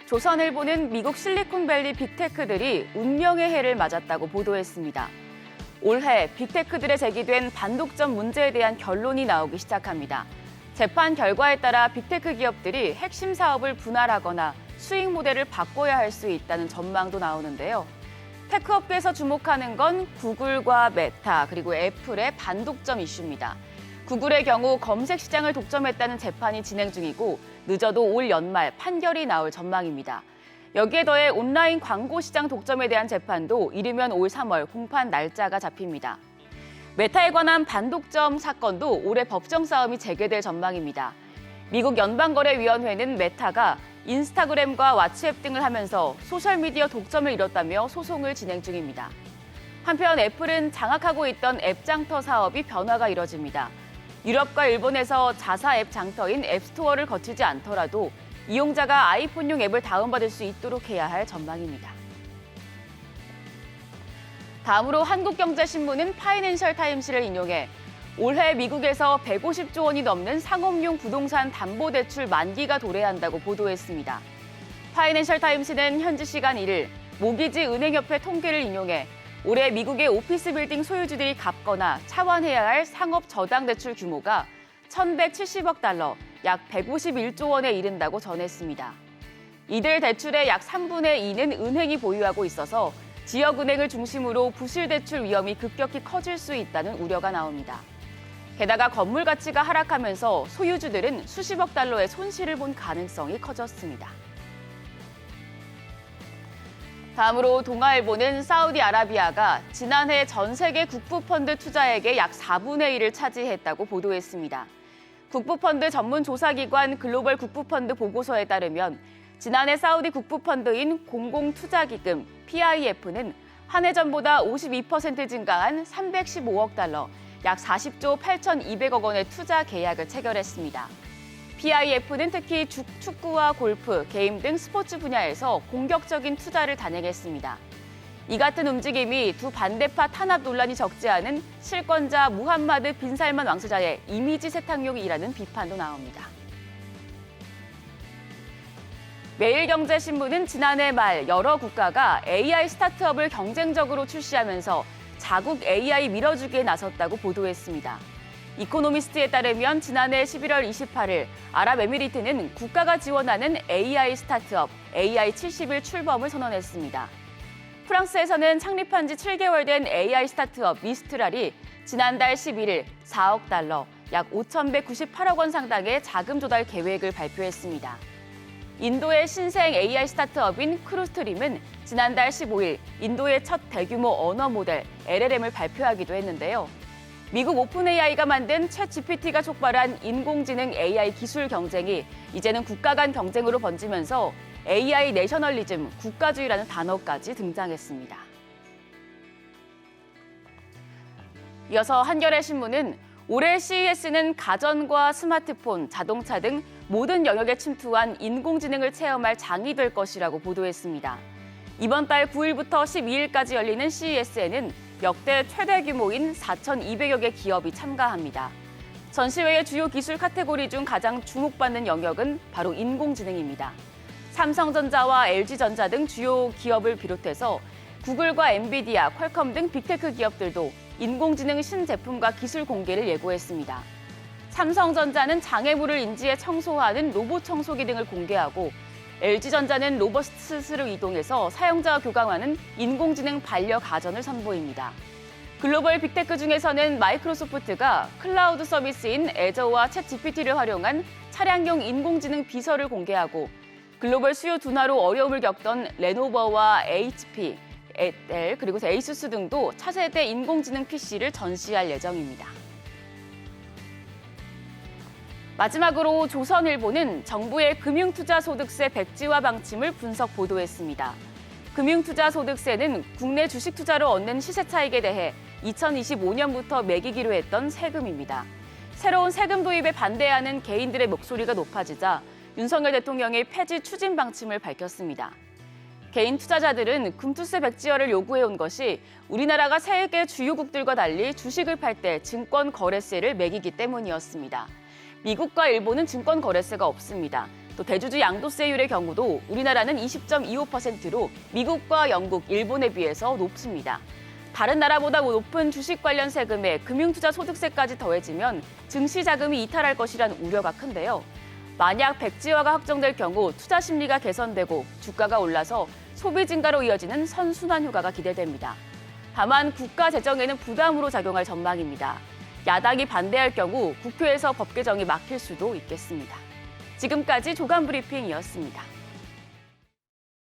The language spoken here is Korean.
조선일보는 미국 실리콘밸리 빅테크들이 운명의 해를 맞았다고 보도했습니다. 올해 빅테크들에 제기된 반독점 문제에 대한 결론이 나오기 시작합니다. 재판 결과에 따라 빅테크 기업들이 핵심 사업을 분할하거나 수익 모델을 바꿔야 할 수 있다는 전망도 나오는데요. 테크업계에서 주목하는 건 구글과 메타 그리고 애플의 반독점 이슈입니다. 구글의 경우 검색 시장을 독점했다는 재판이 진행 중이고 늦어도 올 연말 판결이 나올 전망입니다. 여기에 더해 온라인 광고 시장 독점에 대한 재판도 이르면 올 3월 공판 날짜가 잡힙니다. 메타에 관한 반독점 사건도 올해 법정 싸움이 재개될 전망입니다. 미국 연방거래위원회는 메타가 인스타그램과 왓츠앱 등을 하면서 소셜미디어 독점을 이뤘다며 소송을 진행 중입니다. 한편 애플은 장악하고 있던 앱 장터 사업이 변화가 이뤄집니다. 유럽과 일본에서 자사 앱 장터인 앱스토어를 거치지 않더라도 이용자가 아이폰용 앱을 다운받을 수 있도록 해야 할 전망입니다. 다음으로 한국경제신문은 파이낸셜 타임스를 인용해 올해 미국에서 150조 원이 넘는 상업용 부동산 담보대출 만기가 도래한다고 보도했습니다. 파이낸셜 타임스는 현지 시간 1일 모기지 은행협회 통계를 인용해 올해 미국의 오피스 빌딩 소유주들이 갚거나 차환해야 할 상업 저당 대출 규모가 1,170억 달러, 약 151조 원에 이른다고 전했습니다. 이들 대출의 약 3분의 2는 은행이 보유하고 있어서 지역은행을 중심으로 부실 대출 위험이 급격히 커질 수 있다는 우려가 나옵니다. 게다가 건물 가치가 하락하면서 소유주들은 수십억 달러의 손실을 본 가능성이 커졌습니다. 다음으로 동아일보는 사우디아라비아가 지난해 전 세계 국부펀드 투자액의 약 4분의 1을 차지했다고 보도했습니다. 국부펀드 전문 조사기관 글로벌 국부펀드 보고서에 따르면 지난해 사우디 국부펀드인 공공투자기금 PIF는 한 해 전보다 52% 증가한 315억 달러, 약 40조 8,200억 원의 투자 계약을 체결했습니다. PIF는 특히 축구와 골프, 게임 등 스포츠 분야에서 공격적인 투자를 단행했습니다. 이 같은 움직임이 두 반대파 탄압 논란이 적지 않은 실권자 무함마드 빈 살만 왕세자의 이미지 세탁용이라는 비판도 나옵니다. 매일경제신문은 지난해 말 여러 국가가 AI 스타트업을 경쟁적으로 출시하면서 자국 AI 밀어주기에 나섰다고 보도했습니다. 이코노미스트에 따르면 지난해 11월 28일 아랍에미리트는 국가가 지원하는 AI 스타트업 AI70일 출범을 선언했습니다. 프랑스에서는 창립한 지 7개월 된 AI 스타트업 미스트랄이 지난달 11일 4억 달러, 약 5,198억 원 상당의 자금 조달 계획을 발표했습니다. 인도의 신생 AI 스타트업인 크루스트림은 지난달 15일 인도의 첫 대규모 언어 모델 LLM을 발표하기도 했는데요. 미국 오픈 AI가 만든 챗 GPT가 촉발한 인공지능 AI 기술 경쟁이 이제는 국가 간 경쟁으로 번지면서 AI 내셔널리즘, 국가주의라는 단어까지 등장했습니다. 이어서 한겨레 신문은 올해 CES는 가전과 스마트폰, 자동차 등 모든 영역에 침투한 인공지능을 체험할 장이 될 것이라고 보도했습니다. 이번 달 9일부터 12일까지 열리는 CES에는 역대 최대 규모인 4,200여 개 기업이 참가합니다. 전시회의 주요 기술 카테고리 중 가장 주목받는 영역은 바로 인공지능입니다. 삼성전자와 LG전자 등 주요 기업을 비롯해서 구글과 엔비디아, 퀄컴 등 빅테크 기업들도 인공지능 신제품과 기술 공개를 예고했습니다. 삼성전자는 장애물을 인지해 청소하는 로봇 청소기 등을 공개하고 LG전자는 로봇 스스로 이동해서 사용자와 교감하는 인공지능 반려가전을 선보입니다. 글로벌 빅테크 중에서는 마이크로소프트가 클라우드 서비스인 애저와 챗 GPT를 활용한 차량용 인공지능 비서를 공개하고 글로벌 수요 둔화로 어려움을 겪던 레노버와 HP, 델, 그리고 에이수스 등도 차세대 인공지능 PC를 전시할 예정입니다. 마지막으로 조선일보는 정부의 금융투자소득세 백지화 방침을 분석 보도했습니다. 금융투자소득세는 국내 주식 투자로 얻는 시세 차익에 대해 2025년부터 매기기로 했던 세금입니다. 새로운 세금 도입에 반대하는 개인들의 목소리가 높아지자 윤석열 대통령이 폐지 추진 방침을 밝혔습니다. 개인 투자자들은 금투세 백지화를 요구해온 것이 우리나라가 세계 주요국들과 달리 주식을 팔 때 증권 거래세를 매기기 때문이었습니다. 미국과 일본은 증권 거래세가 없습니다. 또 대주주 양도세율의 경우도 우리나라는 20.25%로 미국과 영국, 일본에 비해서 높습니다. 다른 나라보다 높은 주식 관련 세금에 금융투자 소득세까지 더해지면 증시 자금이 이탈할 것이란 우려가 큰데요. 만약 백지화가 확정될 경우 투자 심리가 개선되고 주가가 올라서 소비 증가로 이어지는 선순환 효과가 기대됩니다. 다만 국가 재정에는 부담으로 작용할 전망입니다. 야당이 반대할 경우 국회에서 법 개정이 막힐 수도 있겠습니다. 지금까지 조간 브리핑이었습니다.